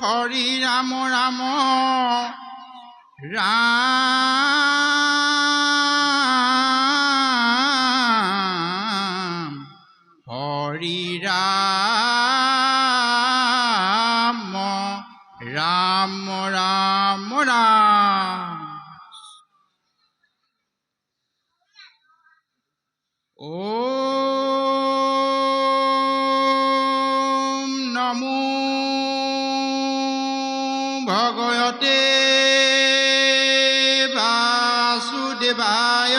হৰি ৰাম ৰাম ৰাম হৰি ৰাম ৰাম ৰাম ৰাম ওম নমো ভগৱতে বাসুদেৱায়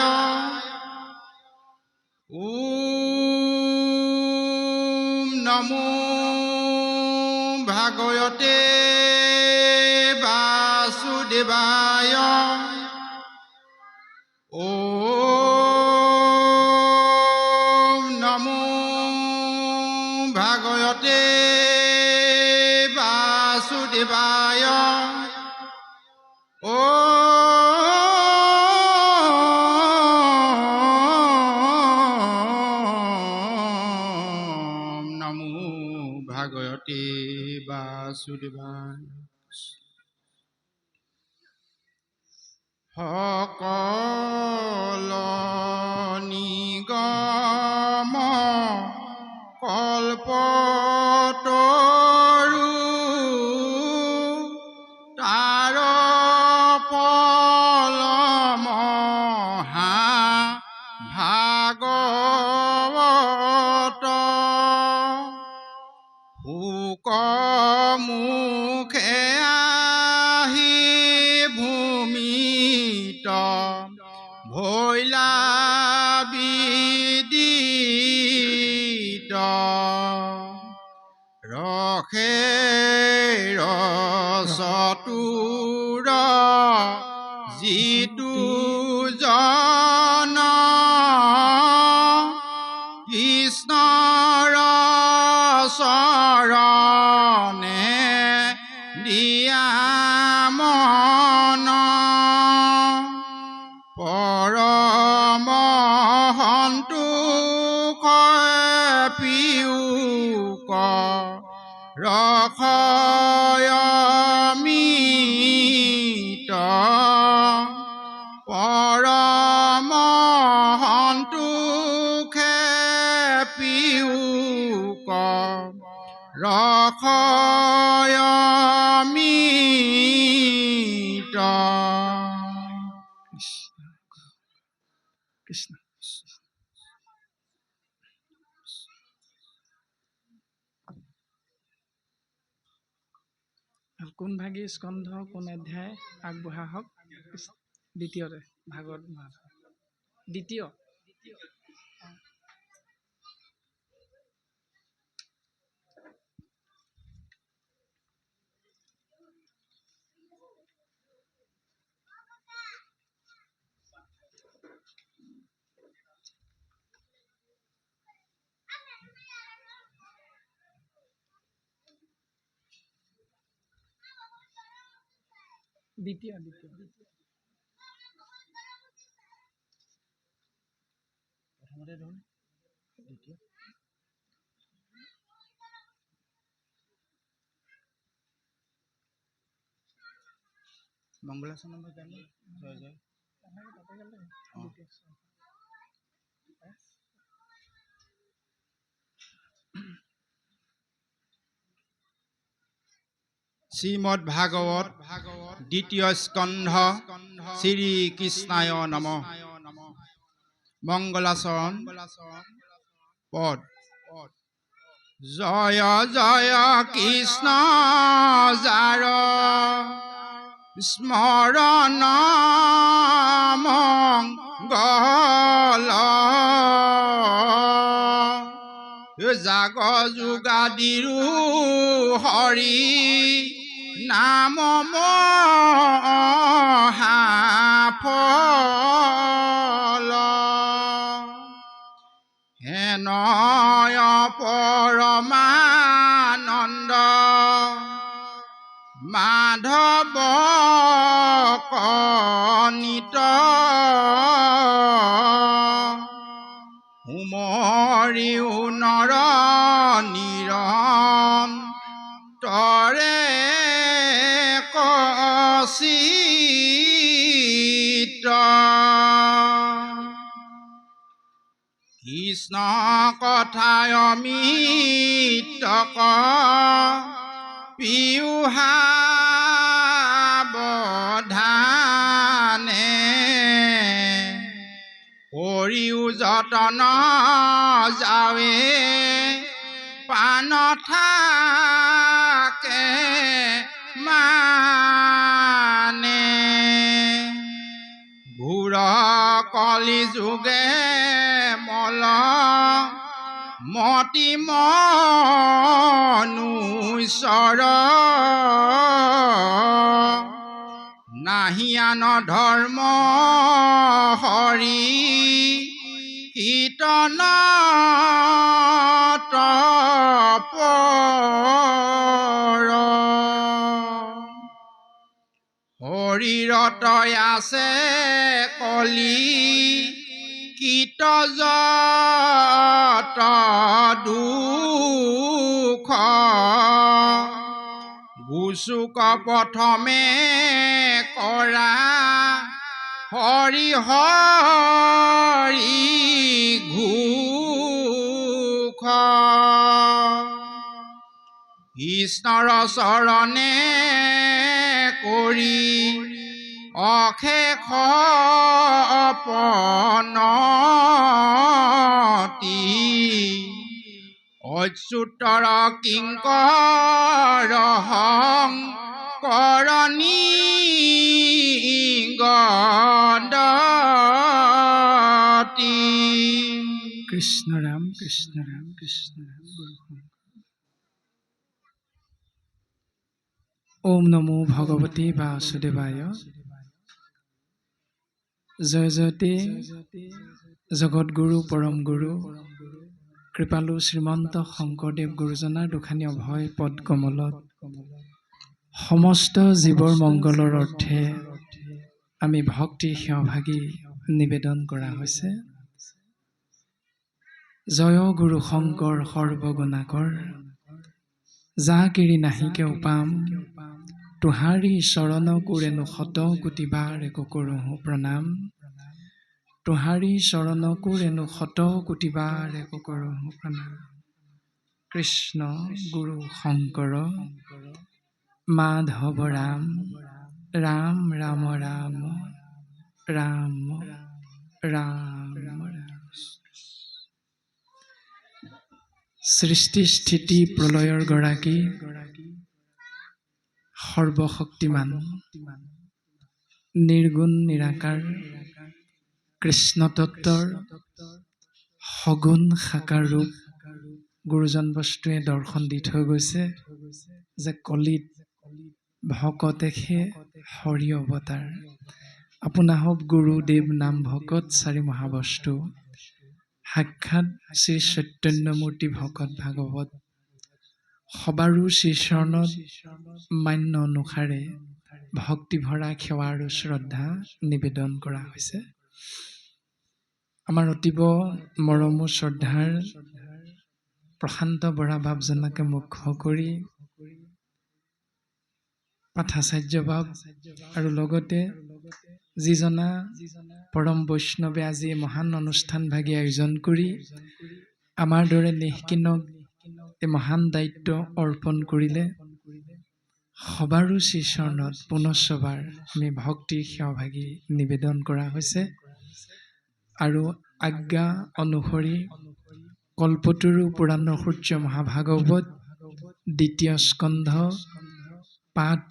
ওম নমো ভগৱতে বাসুদেৱায় ওম নমো ভগৱতে বাসুদেৱায় ওম নমো ভগৱতে বাসুদেৱায় সকল নিগম কল্পতৰু তাৰ ফল মহা ভাগৱত শুক মুখে আহি ভূমিত ভৈলা বিদিত ৰখে ৰসতুৰ যিটো জন কৃষ্ণৰ চৰণে দিয়া মন পৰম সন্তোষ পিয়ুক ৰখয়মিত পৰম সন্তোষে পিয়ুক ৰখয়মিত কৃষ্ণ কোন ভাগী স্কন্ধ কোন অধ্যায় আগবঢ়া হওক দ্বিতীয়তে ভাগৱত দ্বিতীয় দ্বিতীয় প্ৰথমতে ধৰণ দ্বিতীয় মংগলাচৰণ জানো জয় জয় শ্ৰীমদ ভাগৱত দ্বিতীয় স্কন্ধ শ্ৰী কৃষ্ণায় নমঃ মংগলাচৰণ পদ জয় জয় কৃষ্ণ যাৰ স্মৰণ মংগল জাগ যোগাদিৰো হৰি নাম মহাফল হেনয় পৰমানন্দ মাধৱ কনিত উমৰিও নৰ নিৰন্তৰে চিত্ৰ কৃষ্ণ কথায় অমৃত পিউহা বধানে কৰিও যতন যাৱে পান থাকে মানে ঘূৰ কলি যুগে মল মতি মনুষ্যৰ নাহিয়ান ধৰ্ম হৰি কীৰ্তন তপৰ শৰীৰত আছে কলি কীট যত দুখ গুচুক প্ৰথমে কৰা হৰি হৰি ঘোষ কৃষ্ণৰ চৰণে কৰি অশেষ পনতি অচ্যুতৰ কিংকৰ কৰণী গদতি কৃষ্ণ ৰাম কৃষ্ণ ৰাম কৃষ্ণ ৰাম গুৰু শংকৰ। ওম নমো ভগৱতী বাসুদেৱায়। জয় জয়তে জগতগুৰু পৰম গুৰু কৃপালু শ্ৰীমন্ত শংকৰদেৱ গুৰুজনাৰ দুখানি অভয় পদ কমলত সমস্ত জীৱৰ মংগলৰ অৰ্থে আমি ভক্তিৰ সেৱাভাগী নিবেদন কৰা হৈছে। জয় গুৰু শংকৰ সৰ্বগুণাকৰ যা কিৰি নাহিকে উপাম তোহাৰী চৰণ কোৰেনো শত কোটি বাৰ একো কৰোঁ প্ৰণাম তোহাৰী চৰণ কোৰেনো শত কোটি বাৰ একো কৰোঁ প্ৰণাম। কৃষ্ণ গুৰু শংকৰ মাধৱ ৰাম ৰাম ৰাম ৰাম ৰাম ৰাম ৰাম। সৃষ্টি স্থিতি প্ৰলয়ৰ গৰাকী সৰ্বশক্তিমান নিৰ্গুণ নিৰাকাৰ কৃষ্ণ তত্বৰ সগুণ সাকাৰ ৰূপ গুৰুজন বস্তুৱে দৰ্শন দি থৈ গৈছে যে কলিত ভকতেহে হৰি অৱতাৰ। আপোনাহক গুৰুদেৱ নাম ভকত চাৰি মহাবস্তু সাক্ষাৎ শ্ৰী চৈতন্যমূৰ্তি ভকত ভাগৱত সবাৰো শ্ৰীচৰণত মান্য অনুসাৰে ভক্তি ভৰা সেৱা আৰু শ্ৰদ্ধা নিবেদন কৰা হৈছে। আমাৰ অতীব মৰমো শ্ৰদ্ধাৰ প্ৰশান্ত বৰা বাপজনাকে মুখ্য কৰি পাঠাচাৰ্য বাপ আৰু লগতে যিজনা পৰম বৈষ্ণৱে আজি মহান অনুষ্ঠান ভাগি আয়োজন কৰি আমাৰ দৰে নিষ্কিনক এই মহান দায়িত্ব অৰ্পণ কৰিলে সবাৰো শ্ৰীচৰণত পুনশ্চবাৰ আমি ভক্তিৰ সেৱাভাগী নিবেদন কৰা হৈছে। আৰু আজ্ঞা অনুসৰি কল্পতৰু পুৰাণ সূৰ্য মহাভাগৱত দ্বিতীয় স্কন্ধ পাঠ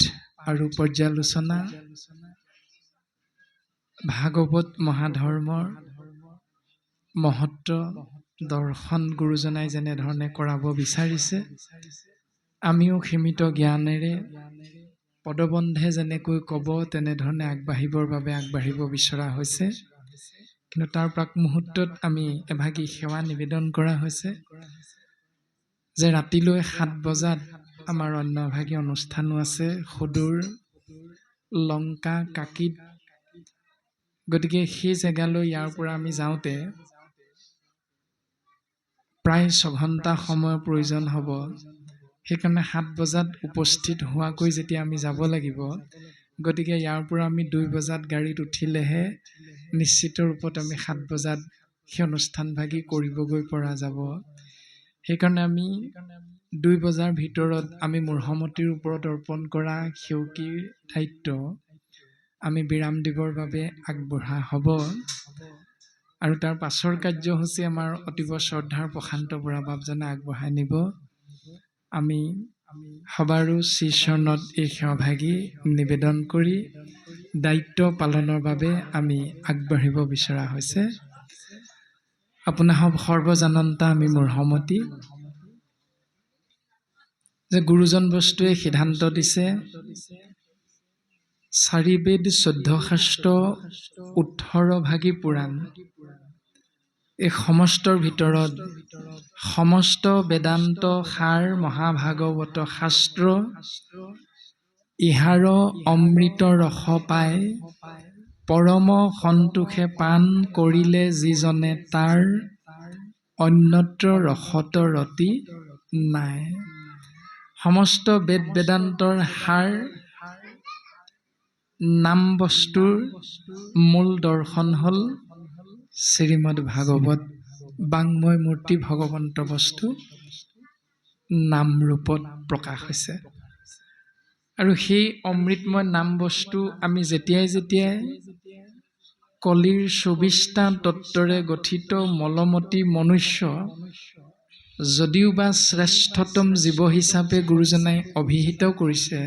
আৰু পৰ্যালোচনা ভাগৱত মহাধৰ্মৰ মহত্ব দৰ্শন গুৰুজনাই যেনেধৰণে কৰাব বিচাৰিছে আমিও সীমিত জ্ঞানেৰে পদবন্ধে যেনেকৈ ক'ব তেনেধৰণে আগবাঢ়িবৰ বাবে আগবাঢ়িব বিচৰা হৈছে। কিন্তু তাৰ প্ৰাক মুহূৰ্তত আমি এভাগী সেৱা নিবেদন কৰা হৈছে যে ৰাতিলৈ 7 বজাত আমাৰ অন্য এভাগী অনুষ্ঠানো আছে সুদূৰ লংকা কাকিত। গতিকে সেই জেগালৈ ইয়াৰ পৰা আমি যাওঁতে প্ৰায় 6 ঘণ্টা সময়ৰ প্ৰয়োজন হ'ব। সেইকাৰণে 7 বজাত উপস্থিত হোৱাকৈ যেতিয়া আমি যাব লাগিব গতিকে ইয়াৰ পৰা আমি 2 বজাত গাড়ীত উঠিলেহে নিশ্চিত ৰূপত আমি 7 বজাত সেই অনুষ্ঠানভাগি কৰিবগৈ পৰা যাব। সেইকাৰণে আমি 2 বজাৰ ভিতৰত আমি মূৰ্হমতিৰ ওপৰত অৰ্পণ কৰা সেউকীৰ দায়িত্ব আমি বিৰাম দিবৰ বাবে আগবঢ়া হ'ব। আৰু তাৰ পাছৰ কাৰ্যসূচী আমাৰ অতিব শ্ৰদ্ধাৰ প্ৰশান্ত বৰা বাপজনে আগবঢ়াই নিব। আমি সবাৰো শ্ৰীচৰণত এই সেৱাভাগি নিবেদন কৰি দায়িত্ব পালনৰ বাবে আমি আগবাঢ়িব বিচৰা হৈছে। আপোনাক সৰ্বজানন্তা আমি মূৰ্হমতি যে গুৰুজন বস্তুৱে সিদ্ধান্ত দিছে 4 বেদ 14 শাস্ত্ৰ 18 ভাগি পুৰাণ এই সমস্তৰ ভিতৰত সমস্ত বেদান্ত সাৰ মহাভাগৱত শাস্ত্ৰ ইহাৰ অমৃত ৰস পাই পৰম সন্তোষে পান কৰিলে যিজনে তাৰ অন্যত্ৰ ৰসত ৰতি নাই। সমস্ত বেদ বেদান্তৰ সাৰ নাম বস্তুৰ মূল দৰ্শন হ'ল শ্ৰীমদ ভাগৱত বাংময় মূৰ্তি ভগৱন্ত বস্তু নাম ৰূপত প্ৰকাশ হৈছে। আৰু সেই অমৃতময় নাম বস্তু আমি যেতিয়াই কলিৰ 24টা তত্ত্বৰে গঠিত মলমতি মনুষ্য যদিও বা শ্ৰেষ্ঠতম জীৱ হিচাপে গুৰুজনাই অভিহিত কৰিছে,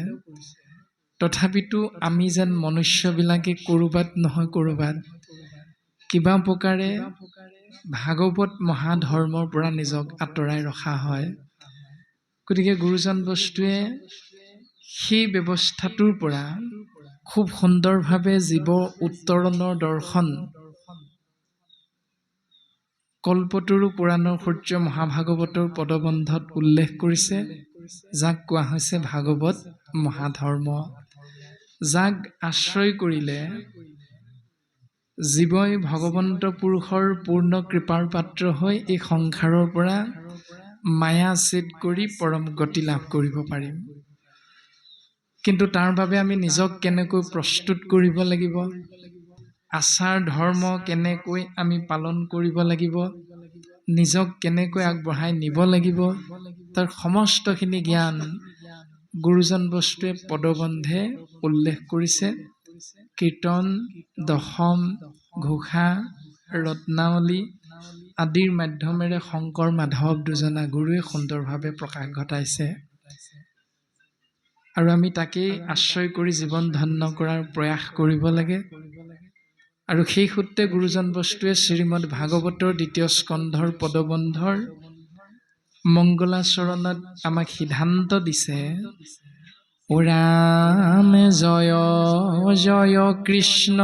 তথাপিতো আমি যেন মনুষ্যবিলাকে ক'ৰবাত নহয় ক'ৰবাত কিবা প্ৰকাৰে ভাগৱত মহাধৰ্মৰ পৰা নিজক আঁতৰাই ৰখা হয়। গতিকে গুৰুজন বস্তুৱে সেই ব্যৱস্থাটোৰ পৰা খুব সুন্দৰভাৱে জীৱ উত্তৰণৰ দৰ্শন কল্পতৰু পুৰাণৰ সূৰ্য মহাভাগৱতৰ পদবন্ধত উল্লেখ কৰিছে, যাক কোৱা হৈছে ভাগৱত মহাধৰ্ম। যাক আশ্ৰয় কৰিলে জীৱই ভগৱন্ত পুৰুষৰ পূৰ্ণ কৃপাৰ পাত্ৰ হৈ এই সংসাৰৰ পৰা মায়া ছেদ কৰি পৰম গতি লাভ কৰিব পাৰিম। কিন্তু তাৰ বাবে আমি নিজক কেনেকৈ প্ৰস্তুত কৰিব লাগিব, আচাৰ ধৰ্ম কেনেকৈ আমি পালন কৰিব লাগিব, নিজক কেনেকৈ আগবঢ়াই নিব লাগিব, তাৰ সমস্তখিনি জ্ঞান গুৰুজন বস্তুৱে পদবন্ধে উল্লেখ কৰিছে। কীৰ্তন, দশম, ঘোষা, ৰত্নাৱলী আদিৰ মাধ্যমেৰে শংকৰ মাধৱ দুজনা গুৰুৱে সুন্দৰভাৱে প্ৰকাশ ঘটাইছে। আৰু আমি তাকেই আশ্ৰয় কৰি জীৱন ধন্য কৰাৰ প্ৰয়াস কৰিব লাগে। আৰু সেই সূত্ৰে গুৰুজন বস্তুৱে শ্ৰীমদ ভাগৱতৰ 2য় স্কন্ধৰ পদবন্ধৰ মংগলাচৰণত আমাক সিদ্ধান্ত দিছে, ও ৰাম জয় জয় কৃষ্ণ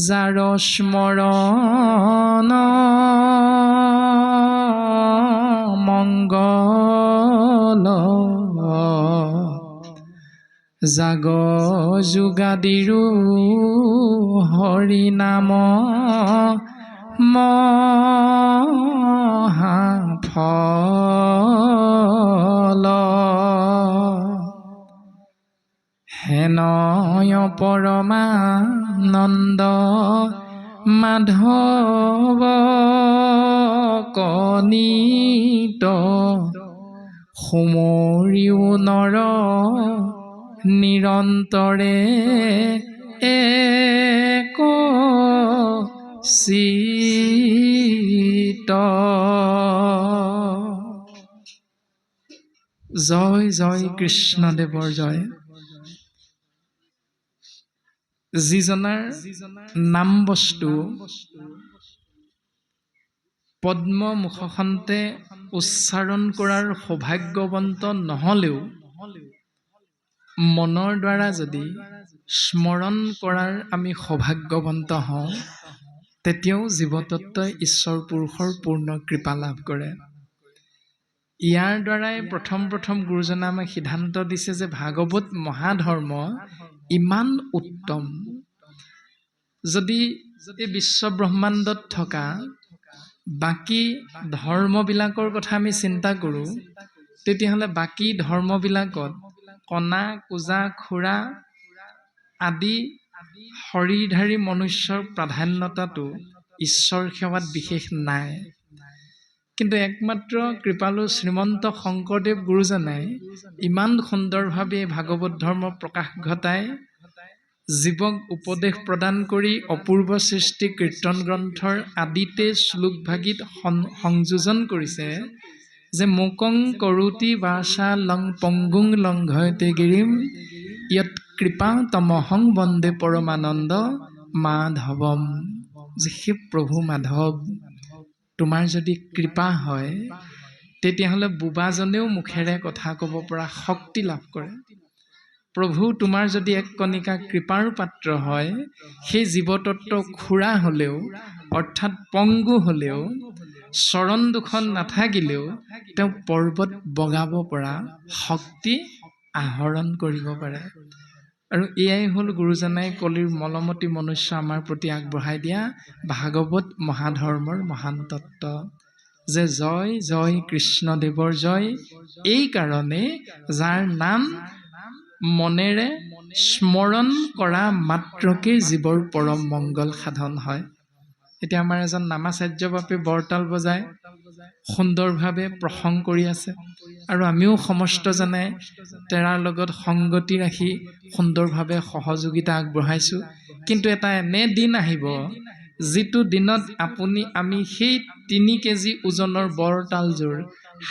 যাৰ স্মৰণ মংগল জাগ যোগাদিৰো হৰি নাম মহাফল হেনয় পৰমানন্দ মাধৱ কনিত সুমৰিও নৰ নিৰন্তৰে এক চিত। জয় জয় কৃষ্ণদেৱৰ জয়। যিজনাৰ নাম বস্তু পদ্ম মুখখনতে উচ্চাৰণ কৰাৰ সৌভাগ্যৱন্ত নহলেও মনৰ দ্বাৰা যদি স্মৰণ কৰাৰ আমি সৌভাগ্যৱন্ত হওঁ, তেতিয়াও জীৱতত্বই ঈশ্বৰ পুৰুষৰ পূৰ্ণ কৃপা লাভ কৰে। ইয়াৰ দ্বাৰাই প্ৰথম গুৰুজনে আমাক সিদ্ধান্ত দিছে যে ভাগৱত মহাধৰ্ম ইমান উত্তম, যদি এই বিশ্ব ব্ৰহ্মাণ্ডত থকা বাকী ধৰ্মবিলাকৰ কথা আমি চিন্তা কৰোঁ, তেতিয়াহ'লে বাকী ধৰ্মবিলাকত কণা কোজা খুৰা আদি শৰীৰধাৰী মনুষ্যৰ প্ৰাধান্যতাটো ঈশ্বৰ সেৱাত বিশেষ নাই। কিন্তু একমাত্ৰ কৃপালু শ্ৰীমন্ত শংকৰদেৱ গুৰুজনাই ইমান সুন্দৰভাৱে ভাগৱত ধৰ্ম প্ৰকাশ ঘটাই জীৱক উপদেশ প্ৰদান কৰি অপূৰ্ব সৃষ্টি কীৰ্তন গ্ৰন্থৰ আদিতে শ্লোকভাগিত সংযোজন কৰিছে যে মুকং কৰোতি বাচা লং পংগুং লংঘয়তে গিৰিম ইয়ৎ কৃপা তমহং বন্দে পৰমানন্দ মাধৱম। যে হে প্ৰভু মাধৱ, তোমাৰ যদি কৃপা হয় তেতিয়াহ'লে বোবাজনেও মুখেৰে কথা ক'ব পৰা শক্তি লাভ কৰে। প্ৰভু তোমাৰ যদি এক কণিকা কৃপাৰ পাত্ৰ হয়, সেই জীৱতত্ব খুৰা হ'লেও অৰ্থাৎ পংগু হ'লেও চৰণ দুখন নাথাকিলেও তেওঁ পৰ্বত বগাব পৰা শক্তি আহৰণ কৰিব পাৰে। আৰু এয়াই হ'ল গুৰুজনাই কলিৰ মলমতী মনুষ্য আমাৰ প্ৰতি আগবঢ়াই দিয়া ভাগৱত মহাধৰ্মৰ মহান তত্ত্ব। যে জয় জয় কৃষ্ণদেৱৰ জয়, এই কাৰণে যাৰ নাম মনেৰে স্মৰণ কৰা মাত্ৰকে জীৱৰ পৰম মংগল সাধন হয়। এতিয়া আমাৰ এজন নামাচাৰ্য বাপে বৰতাল বজাই সুন্দৰভাৱে প্ৰসংগ কৰি আছে, আৰু আমিও সমস্ত জনাই তেৰাৰ লগত সংগতি ৰাখি সুন্দৰভাৱে সহযোগিতা আগবঢ়াইছোঁ। কিন্তু এটা এনে দিন আহিব যিটো দিনত আমি সেই 3 কেজি ওজনৰ বৰতালযোৰ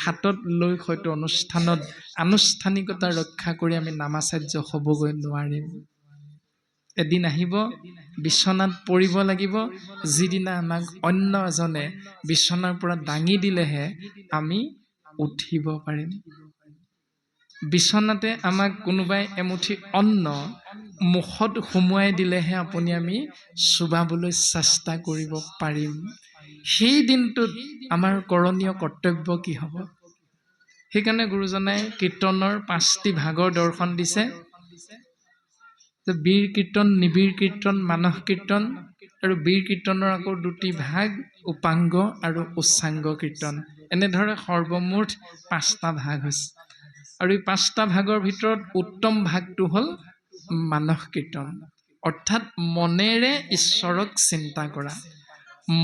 হাতত লৈ হয়তো অনুষ্ঠানত আনুষ্ঠানিকতা ৰক্ষা কৰি আমি নামাচাৰ্য হ'বগৈ নোৱাৰিম। এদিন আহিব বিচনাত পৰিব লাগিব, যিদিনা আমাক অন্য এজনে বিচনাৰ পৰা দাঙি দিলেহে আমি উঠিব পাৰিম। বিচনাতে আমাক কোনোবাই এমুঠি অন্ন মুখত সুমুৱাই দিলেহে আমি চুবাবলৈ চেষ্টা কৰিব পাৰিম। সেই দিনটোত আমাৰ কৰণীয় কৰ্তব্য কি হ'ব? সেইকাৰণে গুৰুজনাই কীৰ্তনৰ 5টি ভাগৰ দৰ্শন দিছে, যে বীৰ কীৰ্তন, নিবিড় কীৰ্তন, মানস কীৰ্তন, আৰু বীৰ কীৰ্তনৰ আকৌ 2টি ভাগ, উপাংগ আৰু উচ্চাংগ কীৰ্তন। এনেদৰে সৰ্বমুঠ 5টা ভাগ হৈছে। আৰু এই 5টা ভাগৰ ভিতৰত উত্তম ভাগটো হ'ল মানস কীৰ্তন, অৰ্থাৎ মনেৰে ঈশ্বৰক চিন্তা কৰা,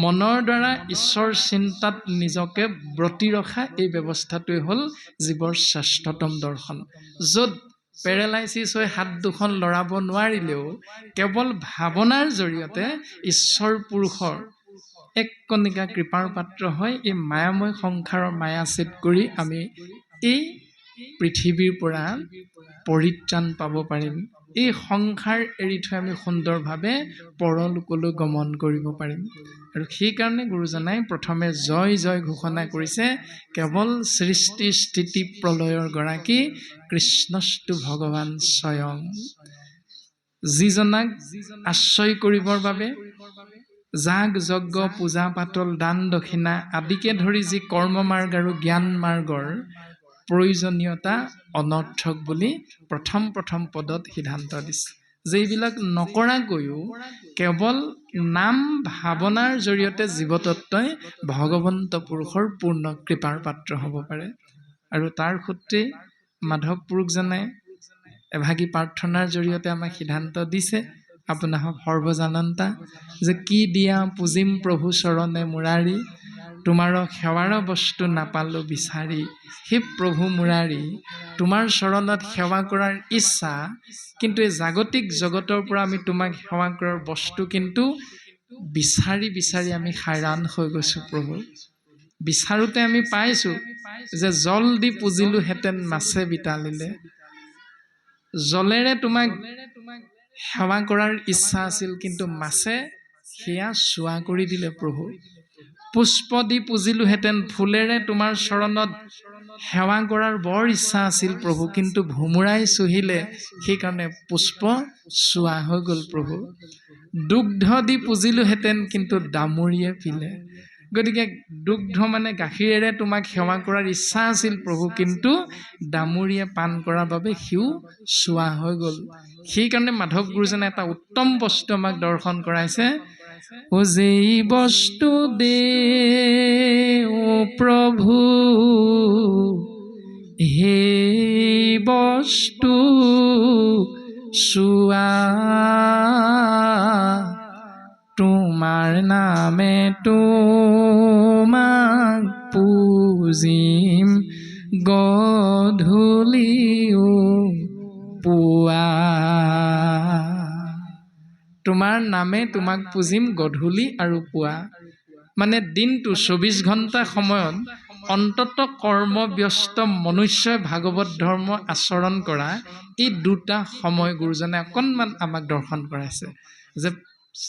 মনৰ দ্বাৰা ঈশ্বৰ চিন্তাত নিজকে ব্ৰতি ৰখা। এই ব্যৱস্থাটোৱে হ'ল জীৱৰ শ্ৰেষ্ঠতম দৰ্শন। য'ত পেৰালাইচিছ হৈ হাত দুখন লৰাব নোৱাৰিলেও কেৱল ভাৱনাৰ জৰিয়তে ঈশ্বৰ পুৰুষৰ এক কণিকা কৃপাৰ পাত্ৰ হয় এই মায়াময় সংসাৰৰ মায়া ছেদ কৰি আমি এই পৃথিৱীৰ পৰা পৰিত্ৰাণ পাব পাৰিম। এই সংসাৰ এৰি থৈ আমি সুন্দৰভাৱে পৰলোকলৈ গমন কৰিব পাৰিম। আৰু সেইকাৰণে গুৰুজনাই প্ৰথমে জয় জয় ঘোষণা কৰিছে, কেৱল সৃষ্টি স্থিতি প্ৰলয়ৰ গৰাকী কৃষ্ণস্তু ভগৱান স্বয়ং। যিজনাক আশ্ৰয় কৰিবৰ বাবে যাগ যজ্ঞ পূজা পাতল দান দক্ষিণা আদিকে ধৰি যি কৰ্ম মাৰ্গ আৰু জ্ঞান মাৰ্গৰ প্ৰয়োজনীয়তা অনৰ্থক বুলি প্ৰথম পদত সিদ্ধান্ত দিছে। যে এইবিলাক নকৰাকৈও কেৱল নাম ভাৱনাৰ জৰিয়তে জীৱতত্বই ভগৱন্ত পুৰুষৰ পূৰ্ণ কৃপাৰ পাত্ৰ হ'ব পাৰে। আৰু তাৰ সূত্ৰে মাধৱ পুৰুষজনে এভাগী প্ৰাৰ্থনাৰ জৰিয়তে আমাক সিদ্ধান্ত দিছে, আপোনাক সৰ্বজানন্তা, যে কি দিয়া পুজিম প্ৰভু চৰণে মুৰাৰী, তোমাৰ সেৱাৰ বস্তু নাপালো বিচাৰি। হে প্ৰভু মুৰাৰী, তোমাৰ চৰণত সেৱা কৰাৰ ইচ্ছা, কিন্তু এই জাগতিক জগতৰ পৰা আমি তোমাক সেৱা কৰাৰ বস্তু কিন্তু বিচাৰি বিচাৰি আমি হাইৰাণ হৈ গৈছোঁ প্ৰভু। বিচাৰোঁতে আমি পাইছোঁ যে জল দি পুজিলোহেঁতেন মাছে বিতালিলে। জলেৰে তোমাক সেৱা কৰাৰ ইচ্ছা আছিল, কিন্তু মাছে সেয়া চোৱা কৰি দিলে প্ৰভু। পুষ্প দি পুজিলোহেঁতেন, ফুলেৰে তোমাৰ চৰণত সেৱা কৰাৰ বৰ ইচ্ছা আছিল প্ৰভু, কিন্তু ভোমোৰাই চুহিলে, সেইকাৰণে পুষ্প চোৱা হৈ গ'ল প্ৰভু। দুগ্ধ দি পুজিলোহেঁতেন, কিন্তু দামুৰিয়ে পিলে। গতিকে দুগ্ধ মানে গাখীৰেৰে তোমাক সেৱা কৰাৰ ইচ্ছা আছিল প্ৰভু, কিন্তু দামুৰিয়ে পান কৰাৰ বাবে সিও চোৱা হৈ গ'ল। সেইকাৰণে মাধৱ গুৰুজনে এটা উত্তম বস্তু আমাক দৰ্শন কৰাইছে, ও যেই বস্তু দে ও প্ৰভু হে বস্তু চোৱা তোমাৰ নামে তোমাক পূজিম গধূলিও পুৱা তোমাৰ নামে তোমাক পূজিম গধূলি আৰু পুৱা মানে দিনটো 24 ঘণ্টা সময়ত অন্তত কৰ্মব্যস্ত মনুষ্যই ভাগৱত ধৰ্ম আচৰণ কৰা এই দুটা সময় গুৰুজনে অকণমান আমাক দৰ্শন কৰাইছে যে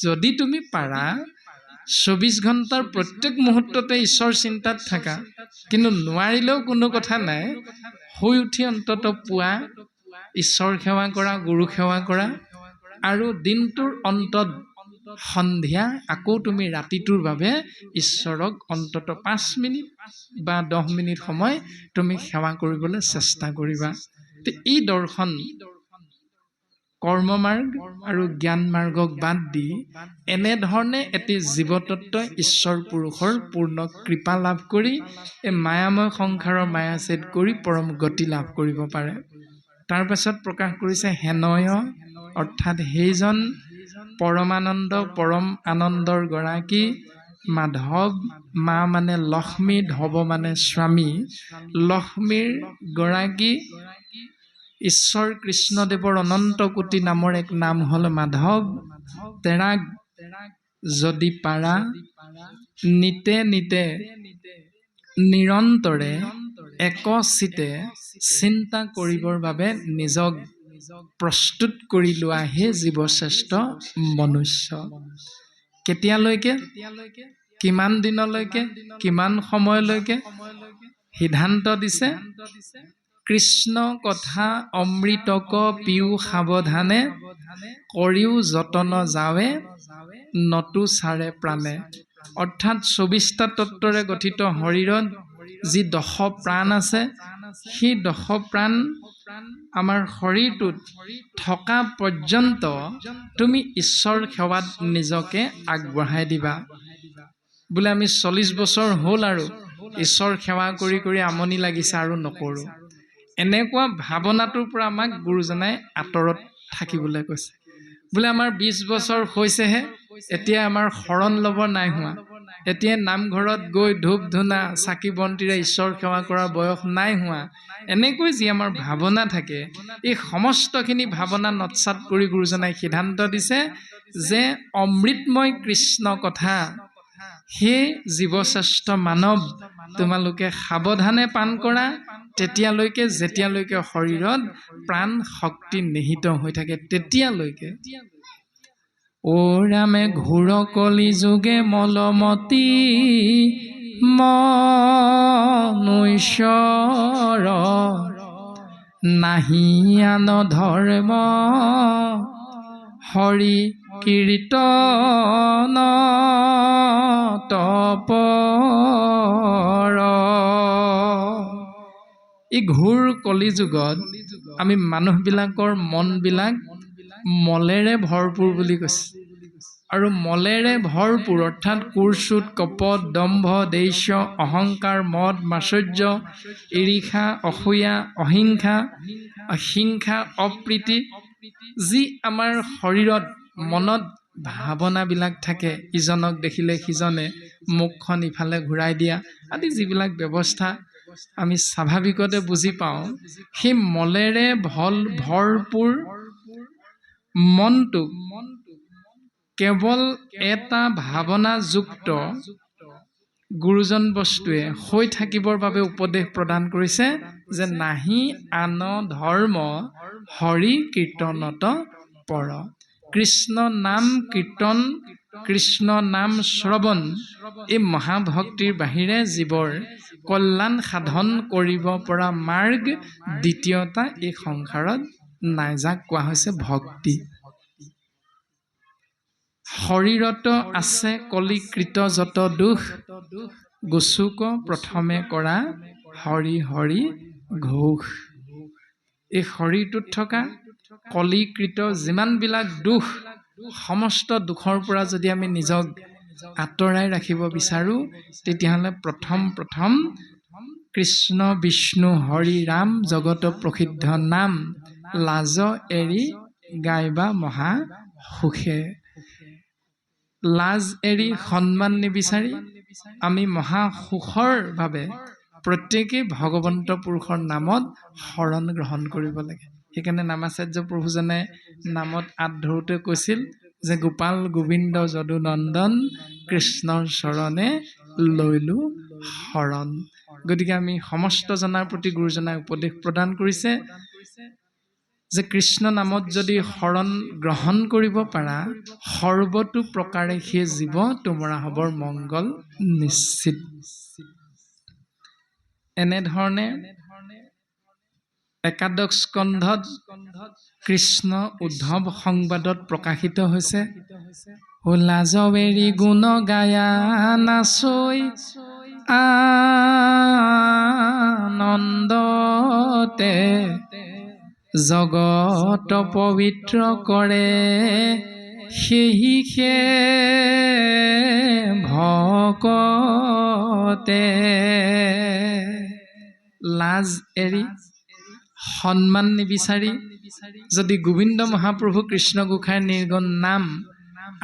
যদি তুমি পাৰা 24 ঘণ্টাৰ প্ৰত্যেক মুহূৰ্ততে ঈশ্বৰ চিন্তাত থাকা কিন্তু নোৱাৰিলেও কোনো কথা নাই শুই উঠি অন্তত পুৱা ঈশ্বৰ সেৱা কৰা গুৰু সেৱা কৰা আৰু দিনটোৰ অন্তত সন্ধিয়া আকৌ তুমি ৰাতিটোৰ বাবে ঈশ্বৰক অন্তত 5 মিনিট বা 10 মিনিট সময় তুমি সেৱা কৰিবলৈ চেষ্টা কৰিবা এই দৰ্শন কৰ্মমাৰ্গ আৰু জ্ঞান মাৰ্গক বাদ দি এনেধৰণে এটি জীৱতত্ত্বই ঈশ্বৰ পুৰুষৰ পূৰ্ণ কৃপা লাভ কৰি এই মায়াময় সংসাৰৰ মায়াছেদ কৰি পৰম গতি লাভ কৰিব পাৰে তাৰ পাছত প্ৰকাশ কৰিছে হেনয় অৰ্থাৎ সেইজন পৰমানন্দ পৰম আনন্দৰ গৰাকী মাধৱ মা মানে লক্ষ্মী ধৱ মানে স্বামী লক্ষ্মীৰ গৰাকী ঈশ্বৰ কৃষ্ণদেৱৰ অনন্ত কোটি নামৰ এক নাম হল মাধৱ তেৰাক যদি পাৰা নিতে নিতে নিৰন্তৰে একচিতে চিন্তা কৰিবৰ বাবে নিজক প্ৰস্তুত কৰি লোৱা হে জীৱশ্ৰেষ্ঠ মনুষ্য কেতিয়ালৈকে কিমান দিনলৈকে কিমান সময়লৈকে সিদ্ধান্ত দিছে কৃষ্ণ কথা অমৃতক পিউ সাৱধানে কৰিও যতন যাৱে নতু চাৰে প্ৰাণে অৰ্থাৎ 24টা তত্ত্বৰে গঠিত শৰীৰত যি 10 প্ৰাণ আছে সেই 10 প্ৰাণ আমাৰ শৰীৰটোত থকা পৰ্যন্ত তুমি ঈশ্বৰ সেৱাত নিজকে আগবঢ়াই দিবা বোলে আমি 40 বছৰ হ'ল আৰু ঈশ্বৰ সেৱা কৰি কৰি আমনি লাগিছে আৰু নকৰোঁ এনেকুৱা ভাৱনাটোৰ পৰা আমাক গুৰুজনাই আঁতৰত থাকিবলৈ কৈছে বোলে আমাৰ 20 বছৰ হৈছেহে এতিয়া আমাৰ শৰণ ল'ব নাই হোৱা এতিয়া নামঘৰত গৈ ধূপ ধূনা চাকি বন্তিৰে ঈশ্বৰ সেৱা কৰাৰ বয়স নাই হোৱা এনেকৈ যি আমাৰ ভাৱনা থাকে এই সমস্তখিনি ভাৱনা নৎসাত কৰি গুৰুজনাই সিদ্ধান্ত দিছে যে অমৃতময় কৃষ্ণ কথা সেই জীৱশ্ৰেষ্ঠ মানৱ তোমালোকে সাৱধানে পান কৰা তেতিয়ালৈকে যেতিয়ালৈকে শৰীৰত প্ৰাণ শক্তি নিহিত হৈ থাকে তেতিয়ালৈকে ও ৰামে ঘোৰ কলি যুগে মলমতি মনুষ্যৰ নাহি আন ধৰ্ম হৰি কীৰ্তন তপৰ এই ঘোৰ কলিযুগত আমি মানুহবিলাকৰ মনবিলাক মলেৰে ভৰপূৰ বুলি কৈছে আৰু মলেৰে ভৰপূৰ অৰ্থাৎ কুৰ্চুত কপট দম্ভ দেশ্য অহংকাৰ মদ মাচৰ্য ঈৰ্ষা অসূয়া অহিংসা হিংসা অপ্ৰীতি যি আমাৰ শৰীৰত মনত ভাৱনাবিলাক থাকে ইজনক দেখিলে সিজনে মুখখন ইফালে ঘূৰাই দিয়া আদি যিবিলাক ব্যৱস্থা আমি স্বাভাৱিকতে বুজি পাওঁ সেই মলেৰে ভৰপূৰ মনটো কেৱল এটা ভাৱনাযুক্ত গুৰুজন বস্তুৱে হৈ থাকিবৰ বাবে উপদেশ প্ৰদান কৰিছে যে নাহি আন ধৰ্ম হৰি কীৰ্তনত পৰ কৃষ্ণ নাম কীৰ্তন কৃষ্ণ নাম শ্ৰৱণ এই মহাভক্তিৰ বাহিৰে জীৱৰ কল্যাণ সাধন কৰিব পৰা মাৰ্গ দ্বিতীয়টা এই সংসাৰত নাই যাক কোৱা হৈছে ভক্তি শৰীৰত আছে কলিকৃত যত দুখ গুচুক প্ৰথমে কৰা হৰি হৰি ঘোষ এই শৰীৰটোত থকা কলিকৃত যিমানবিলাক দুখ সমস্ত দুখৰ পৰা যদি আমি নিজক আঁতৰাই ৰাখিব বিচাৰোঁ তেতিয়াহ'লে প্ৰথম কৃষ্ণ বিষ্ণু হৰি ৰাম জগত প্ৰসিদ্ধ নাম, লাজ এৰি গাইবা মহা সুখে। লাজ এৰি সন্মান নিবিচাৰি আমি মহা সুখৰ বাবে প্ৰত্যেকেই ভগৱন্ত পুৰুষৰ নামত শৰণ গ্ৰহণ কৰিব লাগে। সেইকাৰণে নামাচাৰ্য প্ৰভুজনে নামত আঁত ধৰোঁতে কৈছিল যে গোপাল গোবিন্দ যদু নন্দন কৃষ্ণৰ চৰণে লৈলো শৰণ। গতিকে আমি সমস্ত জনাৰ প্ৰতি গুৰুজনাই উপদেশ প্ৰদান কৰিছে যে কৃষ্ণ নামত যদি শৰণ গ্ৰহণ কৰিব পাৰা সৰ্বতো প্ৰকাৰে সেই জীৱ তোমৰা হবৰ মংগল নিশ্চিত। এনেধৰণে একাদশ স্কন্ধত কৃষ্ণ উদ্ধৱ সংবাদত প্ৰকাশিত হৈছে। লাজবেৰী গুণ গায়া নাচৈ আনন্দতে জগত পবিত্ৰ কৰে সেহিকে ভকতে। লাজ এৰি সন্মান নিবিচাৰি যদি গোবিন্দ মহাপ্ৰভু কৃষ্ণ গোসাঁইৰ নিৰ্গুণ নাম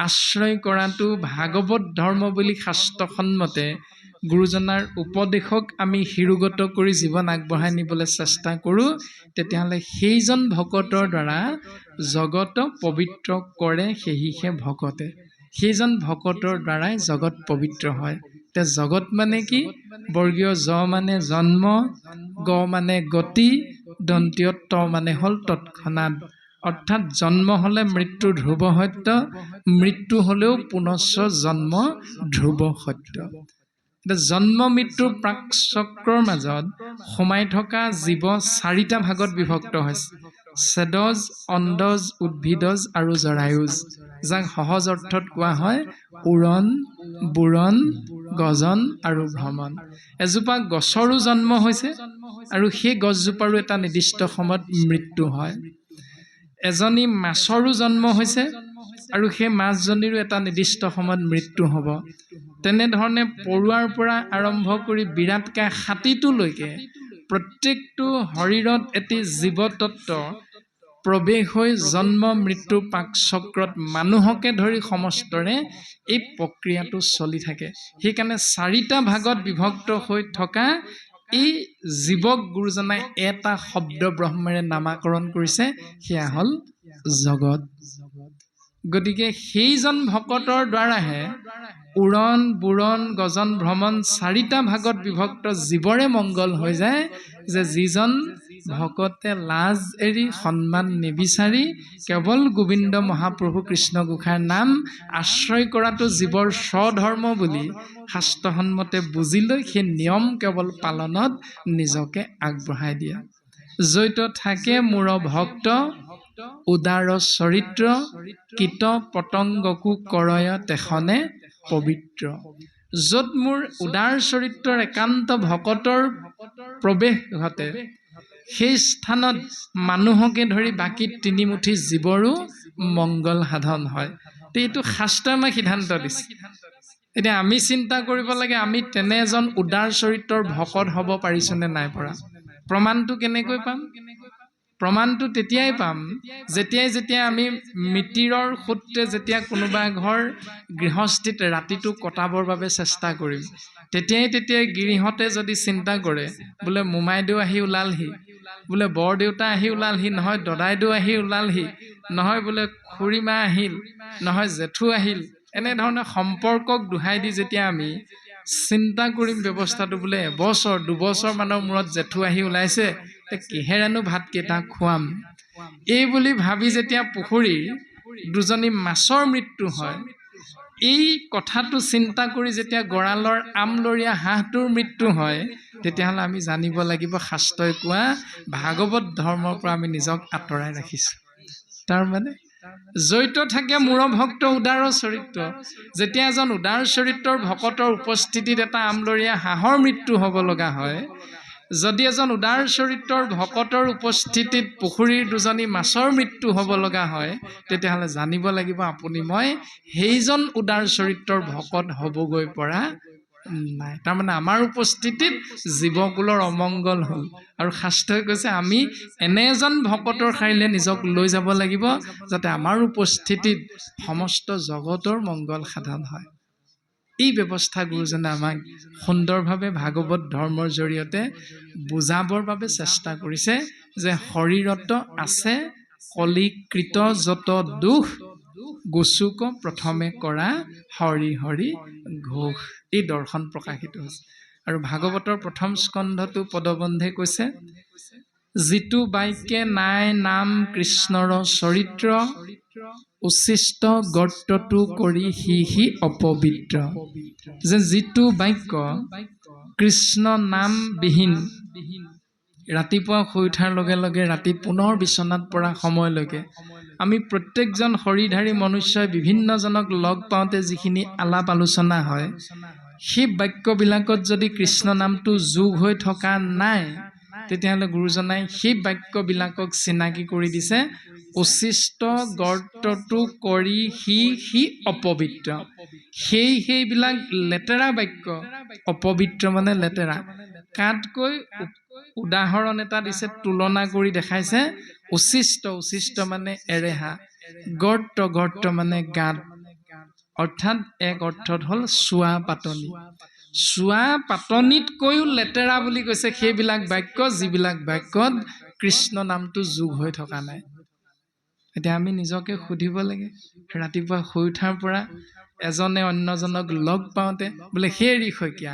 আশ্ৰয় কৰাটো ভাগৱত ধৰ্ম বুলি শাস্ত্ৰসন্মতে গুৰুজনাৰ উপদেশক আমি শিৰোগত কৰি জীৱন আগবঢ়াই নিবলৈ চেষ্টা কৰোঁ, তেতিয়াহ'লে সেইজন ভকতৰ দ্বাৰা জগত পবিত্ৰ কৰে সেহিহে ভকতে। সেইজন ভকতৰ দ্বাৰাই জগত পবিত্ৰ হয়। এতিয়া জগত মানে কি? বৰ্গীয় জ মানে জন্ম, গ মানে গতি, দন্তীয় ত মানে হ'ল তৎক্ষণাৎ। অৰ্থাৎ জন্ম হ'লে মৃত্যু ধ্ৰুৱ সত্য, মৃত্যু হ'লেও পুনশ্চ জন্ম ধ্ৰুৱ সত্য। এতিয়া জন্ম মৃত্যুৰ প্ৰাক চক্ৰৰ মাজত সোমাই থকা জীৱ চাৰিটা ভাগত বিভক্ত হৈছে: ছেদজ, অণ্ডজ, উদ্ভিদজ আৰু জৰায়ুজ, যাক সহজ অৰ্থত কোৱা হয় উৰণ, বুৰণ, গজন আৰু ভ্ৰমণ। এজোপা গছৰো জন্ম হৈছে আৰু সেই গছজোপাৰো এটা নিৰ্দিষ্ট সময়ত মৃত্যু হয়। এজনী মাছৰো জন্ম হৈছে আৰু সেই মাছজনীৰো এটা নিৰ্দিষ্ট সময়ত মৃত্যু হ'ব। তেনেধৰণে পৰুৱাৰ পৰা আৰম্ভ কৰি বিৰাটকায় হাতীটোলৈকে প্ৰত্যেকটো শৰীৰত এটি জীৱতত্ব প্ৰৱেশ হৈ জন্ম মৃত্যুৰ পাক চক্ৰত মানুহকে ধৰি সমস্তৰে এই প্ৰক্ৰিয়াটো চলি থাকে। সেইকাৰণে চাৰিটা ভাগত বিভক্ত হৈ থকা এই জীৱক গুৰুজনাই এটা শব্দ ব্ৰহ্মেৰে নামাকৰণ কৰিছে, সেয়া হ'ল জগত। গতিকে সেইজন ভকতৰ দ্বাৰাহে উৰণ, বুৰণ, গজন, ভ্ৰমণ চাৰিটা ভাগত বিভক্ত জীৱৰে মংগল হৈ যায়, যে যিজন ভকতে লাজ এৰি সন্মান নিবিচাৰি কেৱল গোবিন্দ মহাপ্ৰভু কৃষ্ণ গোসাঁইৰ নাম আশ্ৰয় কৰাটো জীৱৰ স্বধৰ্ম বুলি শাস্ত্ৰসন্মতে বুজি লৈ সেই নিয়ম কেৱল পালনত নিজকে আগবঢ়াই দিয়া। জৈত থাকে মোৰ ভক্ত উদাৰ চৰিত্ৰ, কীট পতংগকো কৰয় তেখনে পবিত্ৰ। য'ত মোৰ উদাৰ চৰিত্ৰৰ একান্ত ভকতৰ প্ৰৱেশ ঘটে, সেই স্থানত মানুহকে ধৰি বাকী তিনিমুঠি জীৱৰো মংগল সাধন হয়। এইটো শাস্ত্ৰই আমাক সিদ্ধান্ত দিছে। এতিয়া আমি চিন্তা কৰিব লাগে, আমি তেনে এজন উদাৰ চৰিত্ৰৰ ভকত হ'ব পাৰিছোঁ নে নাই পৰা। প্ৰমাণটো কেনেকৈ পাম? প্ৰমাণটো তেতিয়াই পাম যেতিয়া আমি মিতিৰৰ সূত্ৰে যেতিয়া কোনোবা ঘৰ গৃহস্থিত ৰাতিটো কটাবৰ বাবে চেষ্টা কৰিম, তেতিয়াই গিৰিহঁতে যদি চিন্তা কৰে, বোলে মোমাইদেউ আহি ওলালহি, বোলে বৰদেউতা আহি ওলালহি, নহয় দদাইদেউ আহি ওলালহি, নহয় বোলে খুৰীমা আহিল, নহয় জেঠু আহিল, এনেধৰণে সম্পৰ্কক দোহাই দি যেতিয়া আমি চিন্তা কৰিম ব্যৱস্থাটো, বোলে এবছৰ দুবছৰ মানৰ মূৰত জেঠু আহি ওলাইছে, কিহেৰেনো ভাতকেইটা খুৱাম, এই বুলি ভাবি যেতিয়া পুখুৰীৰ দুজনী মাছৰ মৃত্যু হয়, এই কথাটো চিন্তা কৰি যেতিয়া গঁৰালৰ আমলৰীয়া হাঁহটোৰ মৃত্যু হয়, তেতিয়াহ'লে আমি জানিব লাগিব শাস্ত্ৰই কোৱা ভাগৱত ধৰ্মৰ পৰা আমি নিজক আঁতৰাই ৰাখিছোঁ। তাৰমানে জড়িত থাকে মোৰ ভক্ত উদাৰ চৰিত্ৰ। যেতিয়া এজন উদাৰ চৰিত্ৰৰ ভকতৰ উপস্থিতিত এটা আমলৰীয়া হাঁহৰ মৃত্যু হ'ব লগা হয়, যদি এজন উদাৰ চৰিত্ৰৰ ভকতৰ উপস্থিতিত পুখুৰীৰ দুজনী মাছৰ মৃত্যু হ'ব লগা হয়, তেতিয়াহ'লে জানিব লাগিব আপুনি মই সেইজন উদাৰ চৰিত্ৰৰ ভকত হ'বগৈ পৰা নাই। তাৰমানে আমাৰ উপস্থিতিত জীৱকুলৰ অমংগল হ'ল। আৰু শাস্ত্ৰই কৈছে আমি এনে এজন ভকতৰ শাৰীলে নিজক লৈ যাব লাগিব যাতে আমাৰ উপস্থিতিত সমস্ত জগতৰ মংগল সাধন হয়। এই ব্যৱস্থা গুৰুজনে আমাক সুন্দৰভাৱে ভাগৱত ধৰ্মৰ জৰিয়তে বুজাবৰ বাবে চেষ্টা কৰিছে যে শৰীৰত আছে কলিকৃত যত দুখ, গোচুক প্ৰথমে কৰা হৰি হৰি ঘোষ। এই দৰ্শন প্ৰকাশিত হৈছে। আৰু ভাগৱতৰ প্ৰথম স্কন্ধটো পদবন্ধে কৈছে, যিটো বাক্যে নাই নাম কৃষ্ণৰ চৰিত্ৰ, উচ্ছিষ্ট গৰ্তটো কৰি সি অপবিত্ৰ। যে যিটো বাক্য কৃষ্ণ নামবিহীন, ৰাতিপুৱা শুই উঠাৰ লগে লগে ৰাতি পুনৰ বিচনাত পৰা সময়লৈকে আমি প্ৰত্যেকজন শৰীৰধাৰী মনুষ্যই বিভিন্নজনক লগ পাওঁতে যিখিনি আলাপ আলোচনা হয়, সেই বাক্যবিলাকত যদি কৃষ্ণ নামটো যোগ হৈ থকা নাই, তেতিয়াহ'লে গুৰুজনাই সেই বাক্যবিলাকক চিনাকি কৰি দিছে উচ্ছিষ্ট গৰ্তটো কৰি সি অপবিত্ৰ। সেইবিলাক লেতেৰা বাক্য। অপবিত্ৰ মানে লেতেৰা। কাতকৈ উদাহৰণ এটা দিছে, তুলনা কৰি দেখাইছে। উচ্ছিষ্ট মানে এৰেহা, গৰ্ত মানে গাঁত, অৰ্থাৎ এক অৰ্থত হ'ল চোৱা পাতনি। চোৱা পাতনিতকৈও লেতেৰা বুলি কৈছে সেইবিলাক বাক্য যিবিলাক বাক্যত কৃষ্ণ নামটো যোগ হৈ থকা নাই। এতিয়া আমি নিজকে সুধিব লাগে, ৰাতিপুৱা শুই উঠাৰ পৰা এজনে অন্যজনক লগ পাওঁতে বোলে সেই শইকীয়া,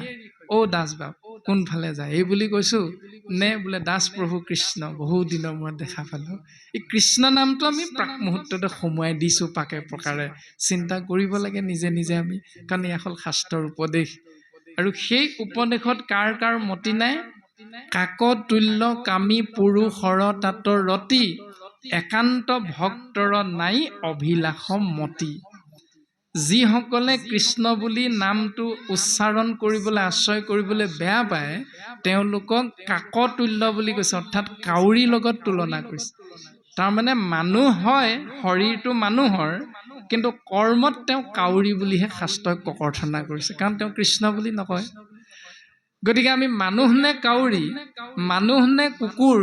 দাস বাপ কোনফালে যায় এই বুলি কৈছো নে বোলে দাস প্ৰভু কৃষ্ণ বহু দিনৰ মূৰত দেখা পালো। এই কৃষ্ণ নামটো আমি প্ৰাক মুহূৰ্ততে সোমোৱাই দিছো পাকে প্ৰকাৰে। চিন্তা কৰিব লাগে নিজে নিজে আমি, কাৰণ এয়া হ'ল শাস্ত্ৰৰ উপদেশ। আৰু সেই উপদেশত কাৰ কাৰ মতি নাই? কাকতুল্য কামী পুৰুষৰ তাত ৰতি, একান্ত ভক্তৰ নাই অভিলাষ মতি। যিসকলে কৃষ্ণ বুলি নামটো উচ্চাৰণ কৰিবলৈ আশ্ৰয় কৰিবলৈ বেয়া পায়, তেওঁলোকক কাকতুল্য বুলি কৈছে, অৰ্থাৎ কাউৰীৰ লগত তুলনা কৰিছে। তাৰমানে মানুহ হয়, শৰীৰটো মানুহৰ, কিন্তু কৰ্মত তেওঁ কাউৰী বুলিহে শাস্ত্ৰই ককৰ্থনা কৰিছে, কাৰণ তেওঁ কৃষ্ণ বুলি নকয়। গতিকে আমি মানুহ নে কাউৰী, মানুহ নে কুকুৰ,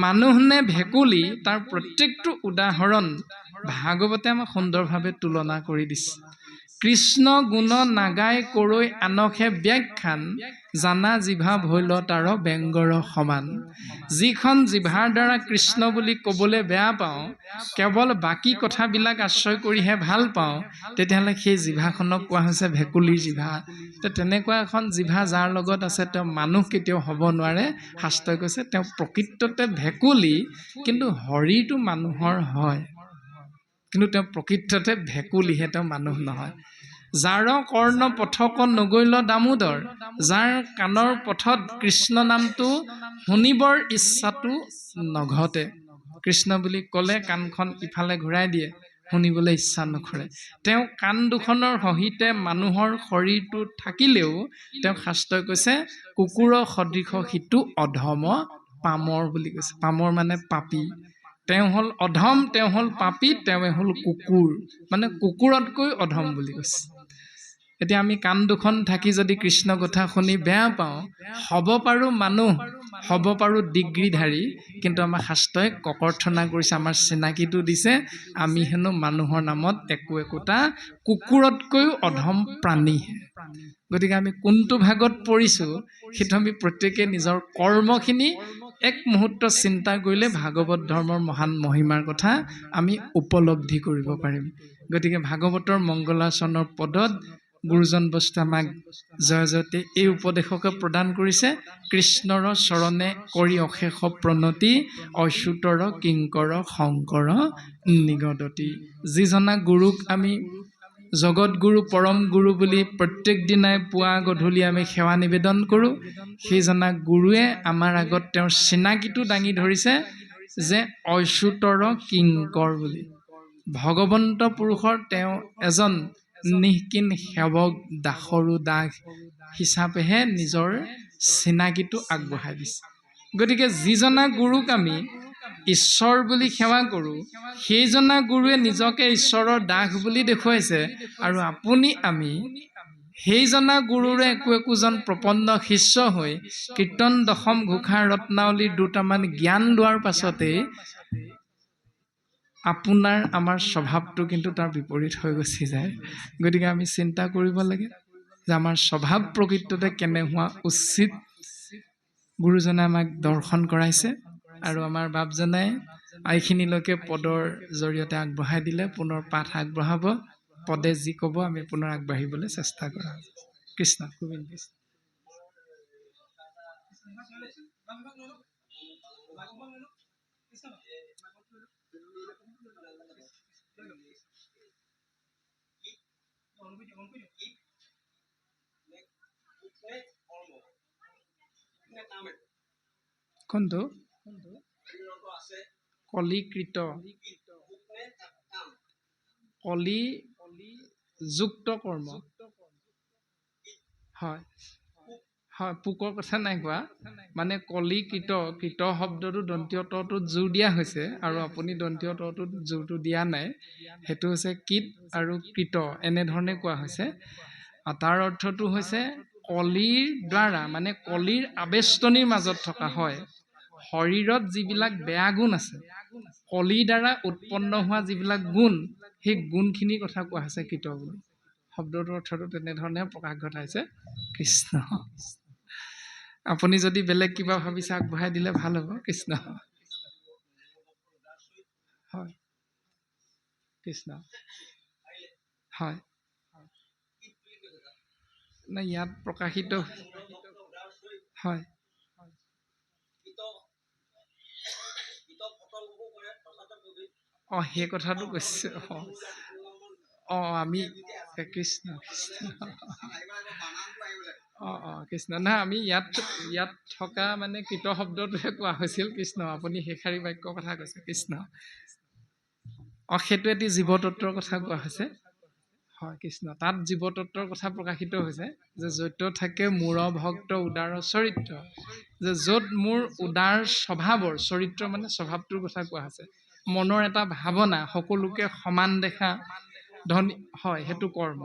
মানুহ নে ভেকুলী, তাৰ প্ৰত্যেকটো উদাহৰণ ভাগৱতে আমাক সুন্দৰভাৱে তুলনা কৰি দিছে। কৃষ্ণ গুণ নাগাই কৰৈ আনকহে ব্যাখ্যান, জানা জিভা ভৈল তাৰ বেংগৰ সমান। যিখন জিভাৰ দ্বাৰা কৃষ্ণ বুলি ক'বলৈ বেয়া পাওঁ, কেৱল বাকী কথাবিলাক আশ্ৰয় কৰিহে ভাল পাওঁ, তেতিয়াহ'লে সেই জিভাখনক কোৱা হৈছে ভেকুলীৰ জিভা। তেনেকুৱা এখন জিভা যাৰ লগত আছে তেওঁ মানুহ কেতিয়াও হ'ব নোৱাৰে। শাস্ত্ৰই কৈছে তেওঁ প্ৰকৃততে ভেকুলী, কিন্তু শৰীৰটো মানুহৰ হয়, কিন্তু তেওঁ প্ৰকৃততে ভেকুলীহে, তেওঁ মানুহ নহয়। যাৰ কৰ্ণ পথক নগৈল দামোদৰ, যাৰ কাণৰ পথত কৃষ্ণ নামটো শুনিবৰ ইচ্ছাটো নঘটে। কৃষ্ণ বুলি ক'লে কাণখন ইফালে ঘূৰাই দিয়ে, শুনিবলৈ ইচ্ছা নকৰে। তেওঁ কাণ দুখনৰ সহিতে মানুহৰ শৰীৰটো থাকিলেও তেওঁ শাস্ত্ৰই কৈছে কুকুৰৰ সদৃশ সিটো অধম পামৰ বুলি কৈছে। পামৰ মানে পাপী। তেওঁ হ'ল অধম, তেওঁ হ'ল পাপী, তেওঁ হ'ল কুকুৰ, মানে কুকুৰতকৈ অধম বুলি কৈছে। এতিয়া আমি কাণ দুখন থাকি যদি কৃষ্ণ কথা শুনি বেয়া পাওঁ, হ'ব পাৰোঁ মানুহ, হ'ব পাৰোঁ ডিগ্ৰীধাৰী, কিন্তু আমাৰ শাস্ত্ৰই ককৰ্থনা কৰিছে, আমাৰ চিনাকিটো দিছে আমি হেনো মানুহৰ নামত একোটা কুকুৰতকৈও অধম প্ৰাণীহে। গতিকে আমি কোনটো ভাগত পৰিছোঁ সেইটো আমি প্ৰত্যেকে নিজৰ কৰ্মখিনি এক মুহূৰ্ত চিন্তা কৰিলে ভাগৱত ধৰ্মৰ মহান মহিমাৰ কথা আমি উপলব্ধি কৰিব পাৰিম। গতিকে ভাগৱতৰ মংগলাচৰণৰ পদত গুৰুজন বস্তু আমাক জয়তে এই উপদেশকে প্ৰদান কৰিছে। কৃষ্ণৰ চৰণে কৰি অশেষ প্ৰণতি, অচ্যুতৰ কিংকৰ শংকৰ নিগদতি। যিজনা গুৰুক আমি জগত গুৰু পৰম গুৰু বুলি প্ৰত্যেক দিনাই পুৱা গধূলি আমি সেৱা নিবেদন কৰোঁ, সেইজনা গুৰুৱে আমাৰ আগত তেওঁৰ চিনাকিটো দাঙি ধৰিছে যে অচ্যুতৰ কিংকৰ বুলি। ভগৱন্ত পুৰুষৰ তেওঁ এজন নিষ্কিন সেৱক, দাসৰো দাস হিচাপেহে নিজৰ চিনাকিটো আগবঢ়াই দিছে। গতিকে যিজনা গুৰুক আমি ঈশ্বৰ বুলি সেৱা কৰোঁ, সেইজনা গুৰুৱে নিজকে ঈশ্বৰৰ দাস বুলি দেখুৱাইছে। আৰু আপুনি আমি সেইজনা গুৰুৰে একোজন প্ৰপন্ন শিষ্য হৈ কীৰ্তন দশম ঘোষাৰ ৰত্নাৱলীৰ দুটামান জ্ঞান লোৱাৰ পাছতেই আপোনাৰ আমাৰ স্বভাৱটো কিন্তু তাৰ বিপৰীত হৈ গুচি যায়। গতিকে আমি চিন্তা কৰিব লাগে যে আমাৰ স্বভাৱ প্ৰকৃততে কেনে হোৱা উচিত। গুৰুজনে আমাক দৰ্শন কৰাইছে আৰু আমাৰ বাপজনাই এইখিনিলৈকে পদৰ জৰিয়তে আগবঢ়াই দিলে। পুনৰ পাঠ আগবঢ়াব, পদে যি ক'ব আমি পুনৰ আগবাঢ়িবলৈ চেষ্টা কৰা। কৃষ্ণ গোবিন্দ। কোনটো? কলিকৃত কলিযুক্ত কৰ্ম। হয় হয়, পোকৰ কথা নাই কোৱা, মানে কলিকৃত, কৃত শব্দটো দন্তীয় তটোত জোৰ দিয়া হৈছে আৰু আপুনি দন্তীয় তটোত জোৰটো দিয়া নাই। সেইটো হৈছে কীট আৰু কৃত, এনেধৰণে কোৱা হৈছে। তাৰ অৰ্থটো হৈছে কলিৰ দ্বাৰা, মানে কলিৰ আবেষ্টনীৰ মাজত থকা। হয়, শৰীৰত যিবিলাক বেয়া গুণ আছে, কলিৰ দ্বাৰা উৎপন্ন হোৱা যিবিলাক গুণ, সেই গুণখিনিৰ কথা কোৱা হৈছে কৃত বুলি। শব্দটোৰ অৰ্থটো তেনেধৰণে প্ৰকাশ ঘটাইছে। কৃষ্ণ। আপুনি যদি বেলেগ কিবা ভাবিছে আগবঢ়াই দিলে ভাল হ'ব। কৃষ্ণ। হয়, কৃষ্ণ। হয়, নাই ইয়াত প্ৰকাশিত। হয়, সেই কথাটো কৈছে। আমি কৃষ্ণ কৃষ্ণ। কৃষ্ণ নহয়, আমি ইয়াত থকা মানে কৃত শব্দটোহে কোৱা হৈছিল। কৃষ্ণ, আপুনি শেষাৰী বাক্যৰ কথা কৈছে। কৃষ্ণ। সেইটো এটি জীৱতত্বৰ কথা কোৱা হৈছে। হয়, কৃষ্ণ। তাত জীৱতত্বৰ কথা প্ৰকাশিত হৈছে যে য'ত থাকে মূৰ ভক্ত উদাৰ চৰিত্ৰ, যে য'ত মোৰ উদাৰ স্বভাৱৰ, চৰিত্ৰ মানে স্বভাৱটোৰ কথা কোৱা হৈছে। মনৰ এটা ভাৱনা, সকলোকে সমান দেখা ধনী। হয়, সেইটো কৰ্ম,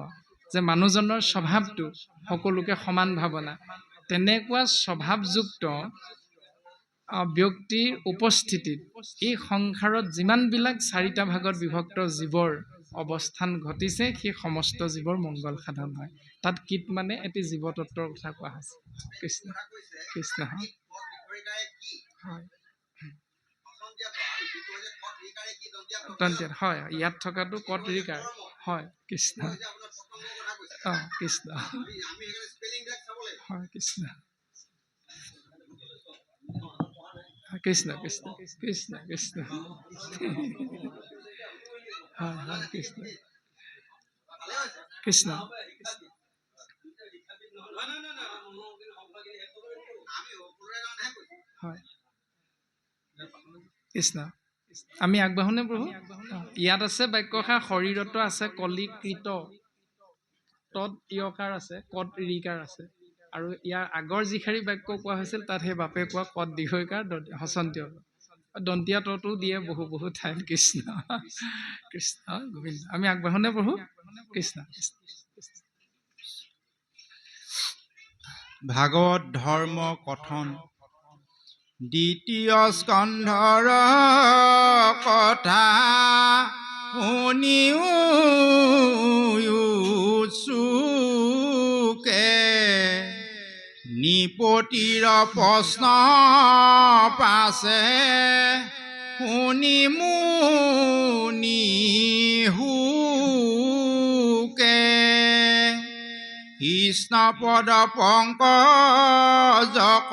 যে মানুহজনৰ স্বভাৱটো সকলোকে সমান ভাৱনা। তেনেকুৱা স্বভাৱযুক্ত ব্যক্তিৰ উপস্থিতিত এই সংসাৰত যিমানবিলাক চাৰিটা ভাগত বিভক্ত জীৱৰ অৱস্থান ঘটিছে, সেই সমস্ত জীৱৰ মংগল সাধন হয়। তাত কীট মানে এটি জীৱতত্বৰ কথা কোৱা হৈছে। কৃষ্ণ কৃষ্ণ। হয়, হয়, ইয়াত থকাটো কট ৰিকাৰ। হয়, কৃষ্ণ। কৃষ্ণ। হয়, কৃষ্ণ কৃষ্ণ কৃষ্ণ কৃষ্ণ কৃষ্ণ। হয় হয়, কৃষ্ণ কৃষ্ণ। হয়, কৃষ্ণ। আমি আগবাঢ়োনে প্ৰভু? ইয়াত আছে বাক্যষাৰ, শৰীৰত আছে কলিকৃত, তৎ ইয়কাৰ আছে, কট ৰিকাৰ আছে। আৰু ইয়াৰ আগৰ যিশাৰী বাক্য কোৱা হৈছিল, তাত সেই বাপে কোৱা কট দীৰ্ঘইকাৰ হচন্তীয় দন্তীয়া তটো দিয়ে বহু ঠাইত। কৃষ্ণ কৃষ্ণ গোবিন্দ। আমি আগবাঢ়োনে প্ৰভু? কৃষ্ণ। ভাগৱত ধৰ্ম কথন দ্বিতীয় স্কন্ধৰ কথা শুনিও চুকে নিপতিৰ প্ৰশ্ন পাছে শুনি মুনি হুকে কৃষ্ণ পদ পংকজক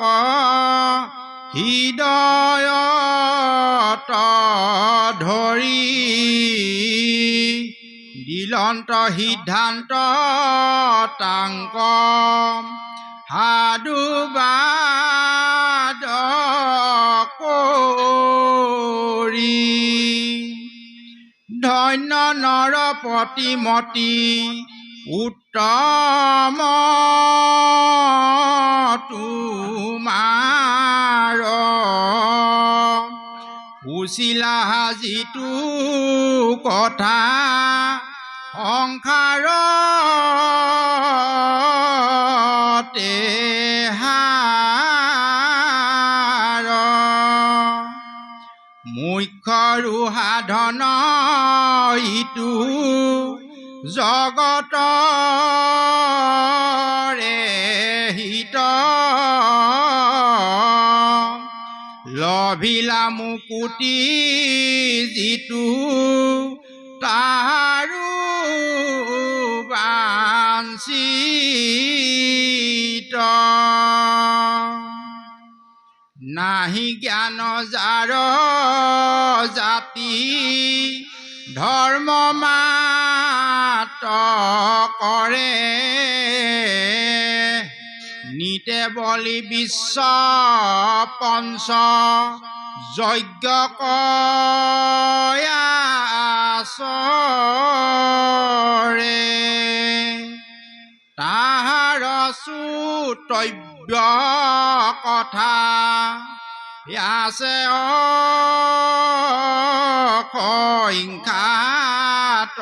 হৃদয়ত ধৰি দিলন্ত সিদ্ধান্ত তাংক সাধুবাদ কৰি ধন্য নৰ প্ৰতিমতি উত্তম তোমাৰ উচিলা যিটো কথা সংসাৰতে হাৰ মুখ্যৰু সাধন ইটো জগতৰে হিত লভিলা মুকুতি যিটো তাহাৰো বাঞ্ছিত নাহি জ্ঞান যাৰ জাতি ধৰ্ম মাত্ৰ কৰে নিতে বলি বিশ্ব পঞ্চ যজ্ঞ কয়াচৰে তাহাৰ শ্ৰোতব্য কথা আছে অসংখ্যাত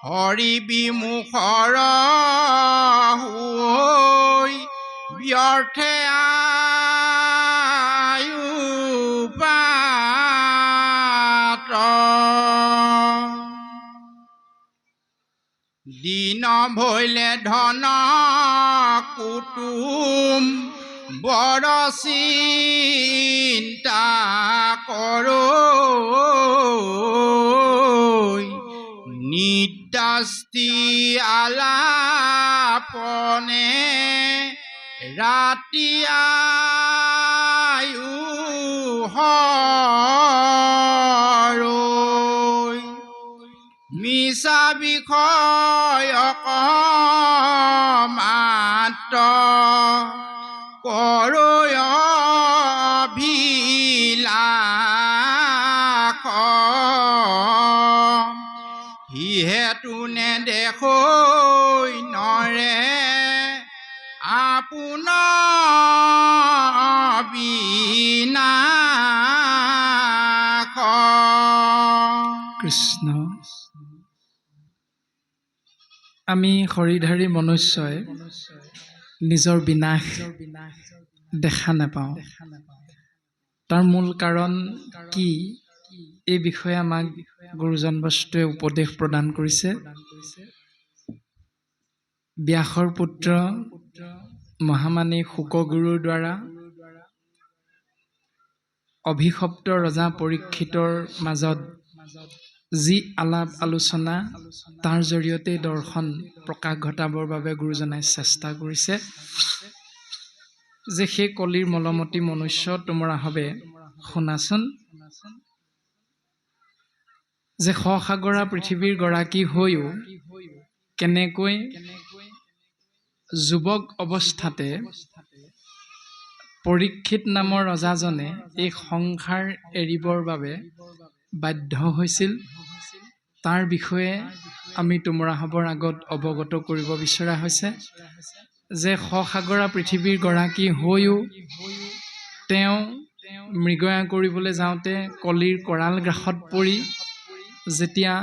হৰি বিমুখৰ হৈ ব্যৰ্থে আয়ু পাত দিন ভৈলে ধন কুটুম বৰ চিন্তা কৰোঁ নিদ্ৰাস্তি আলাপনে ৰাতি আয়ু হৰৈ মিছা বিষয়ক মাত্ৰ কৰৈ অভিলাষ সিহেতু নেদেখৈ নৰে আপোনাৰ বিনাশ কৃষ্ণ আমি শৰীৰধাৰী মনুষ্যই নিজৰ বিনাশ দেখা নাপাওঁ তাৰ মূল কাৰণ কি এই বিষয়ে আমাক গুৰুজন বৈষ্ণৱে উপদেশ প্ৰদান কৰিছে ব্যাসৰ পুত্ৰ মহামানী শুকগুৰুৰ দ্বাৰা অভিশপ্ত ৰজা পৰীক্ষিতৰ মাজত যি আলাপ আলোচনা তাৰ জৰিয়তে দৰ্শন প্ৰকাশ ঘটাবৰ বাবে গুৰুজনাই চেষ্টা কৰিছে যে সেই কলিৰ মলমতি মনুষ্য তোমৰা হবে শুনাচোন যে সসাগৰা পৃথিৱীৰ গৰাকী হৈও কেনেকৈ যুৱক অৱস্থাতে পৰীক্ষিত নামৰ ৰজাজনে এই সংসাৰ এৰিবৰ বাবে বাধ্য হৈছিল তাৰ বিষয়ে আমি তোমৰা হবৰ আগত অৱগত কৰিব বিচৰা হৈছে যে সসাগৰা পৃথিৱীৰ গৰাকী হৈও তেওঁ মৃগয়া কৰিবলৈ যাওঁতে কলিৰ কৰাল গ্ৰাসত পৰি যেতিয়া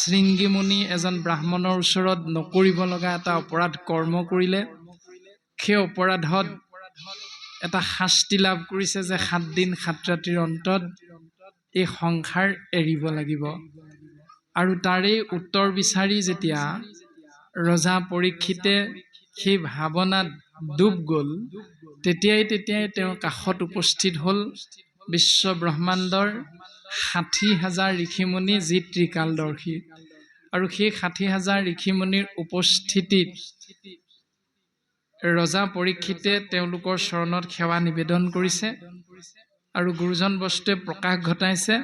শৃংগীমুনি এজন ব্ৰাহ্মণৰ ওচৰত নকৰিব লগা এটা অপৰাধ কৰ্ম কৰিলে সেই অপৰাধত এটা শাস্তি লাভ কৰিছে যে 7 দিন 7 ৰাতিৰ অন্তত এই সংসাৰ এৰিব লাগিব আৰু তাৰে উত্তৰ বিচাৰি যেতিয়া ৰজা পৰীক্ষিতে সেই ভাৱনাত ডুব গ'ল তেতিয়াই তেওঁৰ কাষত উপস্থিত হ'ল বিশ্ব ব্ৰহ্মাণ্ডৰ 60,000 ঋষিমুনি যি ত্ৰিকালদৰ্শী আৰু সেই 60,000 ঋষিমুনিৰ উপস্থিতিত ৰজা পৰীক্ষিতে তেওঁলোকৰ চৰণত সেৱা নিবেদন কৰিছে আৰু গুৰুজন বৈষ্ণৱে প্ৰকাশ ঘটাইছে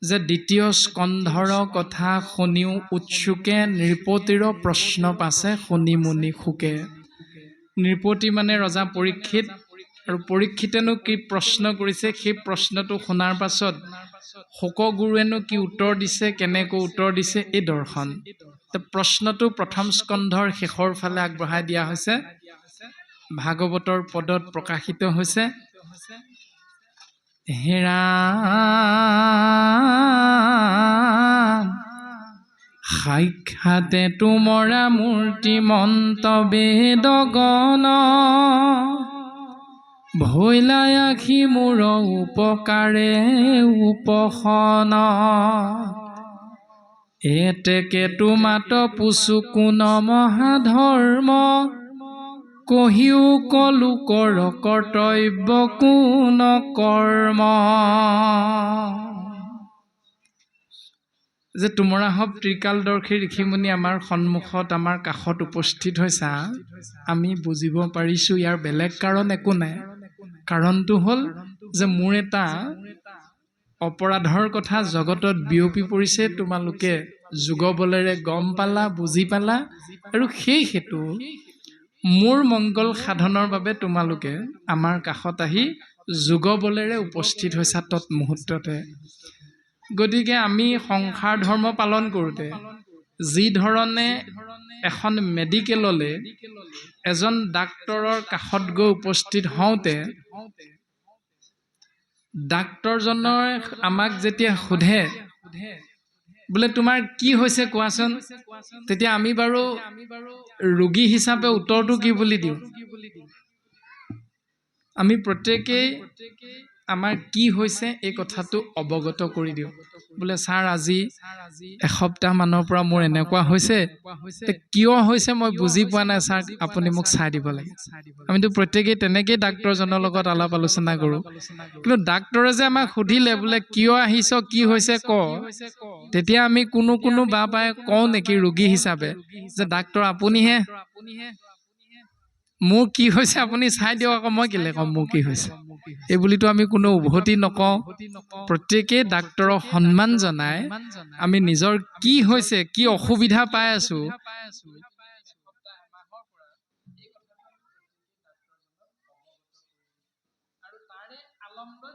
যে দ্বিতীয় স্কন্ধৰ কথা শুনিও উৎসুকে নৃপতিৰ প্ৰশ্ন পাছে শুনি মুনি শুকে নৃপতি মানে ৰজা পৰীক্ষিত আৰু পৰীক্ষিতেনো কি প্ৰশ্ন কৰিছে সেই প্ৰশ্নটো শুনাৰ পাছত শুকগুৰুৱেনো কি উত্তৰ দিছে কেনেকৈ উত্তৰ দিছে এই দৰ্শন প্ৰশ্নটো প্ৰথম স্কন্ধৰ শেষৰ ফালে আগবঢ়াই দিয়া হৈছে ভাগৱতৰ পদত প্ৰকাশিত হৈছে হেৰা সাক্ষাতে তোমৰা মূৰ্তিমন্ত বেদ গণ ভৈলাই আখি মোৰ উপকাৰে উপশন এতেকে তোমাত পুচু কোন মহাধৰ্ম কহিও কলো কৰ কৰ্তব্য কোন কৰ্ম যে তোমৰা হব ত্ৰিকালদৰ্শী ঋষিমুনি আমাৰ সন্মুখত আমাৰ কাষত উপস্থিত হৈছা আমি বুজিব পাৰিছো ইয়াৰ বেলেগ কাৰণ একো নাই কাৰণটো হ'ল যে মোৰ এটা অপৰাধৰ কথা জগতত বিয়পি পৰিছে তোমালোকে যোগ বলেৰে গম পালা বুজি পালা আৰু সেই হেতু মোৰ মংগল সাধনৰ বাবে তোমালোকে আমাৰ কাষত আহি যোগ বলেৰে উপস্থিত হৈছা তৎ মুহূৰ্ততে গতিকে আমি সংসাৰ ধৰ্ম পালন কৰোঁতে যি ধৰণে এখন মেডিকেললে এজন ডাক্তৰৰ কাষত গৈ উপস্থিত হওঁতে ডাক্তৰজনে আমাক যেতিয়া সোধে বোলে তোমাৰ কি হৈছে কোৱাচোন তেতিয়া আমি বাৰু ৰোগী হিচাপে উত্তৰটো কি বুলি দিওঁ আমি প্ৰত্যেকেই আমাৰ কি হৈছে এই কথাটো অৱগত কৰি দিওঁ বোলে ছাৰ আজি এসপ্তাহ মানৰ পৰা মোৰ এনেকুৱা হৈছে কিয় হৈছে মই বুজি পোৱা নাই ছাৰ আপুনি মোক চাই দিব লাগে আমিতো প্ৰত্যেকেই তেনেকেই ডাক্তৰজনৰ লগত আলাপ আলোচনা কৰোঁ কিন্তু ডাক্তৰে যে আমাক সুধিলে বোলে কিয় আহিছ কি হৈছে ক তেতিয়া আমি কোনো বা পাই কওঁ নেকি ৰোগী হিচাপে যে ডাক্তৰ আপুনিহে মোৰ কি হৈছে আপুনি চাই দিয়ক আকৌ মই কেলে কম মোৰ কি হৈছে এই বুলিতো আমি কোনো উভতি নকওঁ প্ৰত্যেকেই ডাক্তৰক সন্মান জনাই আমি নিজৰ কি হৈছে কি অসুবিধা পাই আছো আৰু তাৰে আলম লৈ